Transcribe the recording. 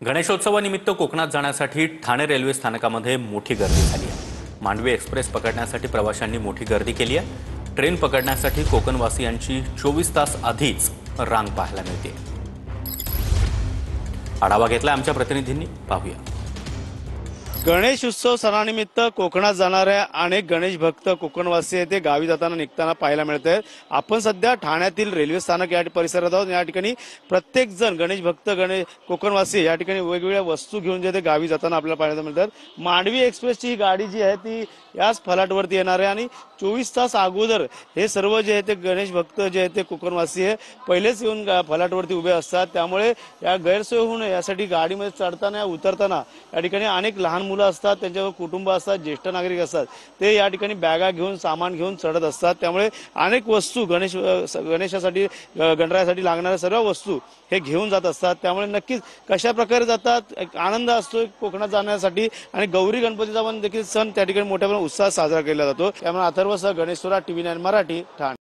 गणेशोत्सवानिमित्त कोकणात जाण्यासाठी ठाणे रेल्वे स्थानकामध्ये मोठी गर्दी झाली आहे। मांडवी एक्सप्रेस पकडण्यासाठी प्रवाशांनी मोठी गर्दी केली आहे। ट्रेन पकडण्यासाठी कोकणवासियांची 24 तास आधीच रांग पाहायला मिळते। आढावा घेतला आमच्या प्रतिनिधींनी, पाहूया। गणेश उत्सव सणानिमित्त कोकणात जाणाऱ्या अनेक गणेश भक्त कोकणवासी येथे गावी जाताना निघताना पाहायला मिळत आहेत। आपण सध्या ठाण्यातील रेल्वे स्थानक या परिसरात आहोत। या ठिकाणी प्रत्येक जण गणेश भक्त कोकणवासी या ठिकाणी वेगवेगळ्या वस्तू घेऊन जे ते गावी जाताना आपल्याला पाहायला मिळतात। मांडवी एक्सप्रेसची ही गाडी जी आहे ती याच फलाटवरती येणार आहे आणि 24 तास अगोदर हे सर्व जे आहे ते गणेश भक्त जे आहे ते कोकणवासी आहे पहिलेच येऊन फलाटवरती उभे असतात। त्यामुळे या गैरसोय होऊ नये यासाठी गाडीमध्ये चढताना उतरताना या ठिकाणी अनेक लहान मुलं असतात, त्यांच्यावर कुटुंब असतात, ज्येष्ठ नागरिक असतात, ते या ठिकाणी बॅगा घेऊन सामान घेऊन चढत असतात। त्यामुळे अनेक वस्तू गणेशासाठी गणरायासाठी लागणाऱ्या सर्व वस्तू हे घेऊन जात असतात। त्यामुळे नक्कीच कशा प्रकारे जातात, एक आनंद असतो कोकणात जाण्यासाठी आणि गौरी गणपतीचा पण देखील सण त्या ठिकाणी मोठ्या उत्साहात साजरा केला जातो। त्यामुळे अथर्व सह गणेश सोरा, TV9 मराठी, ठाणे।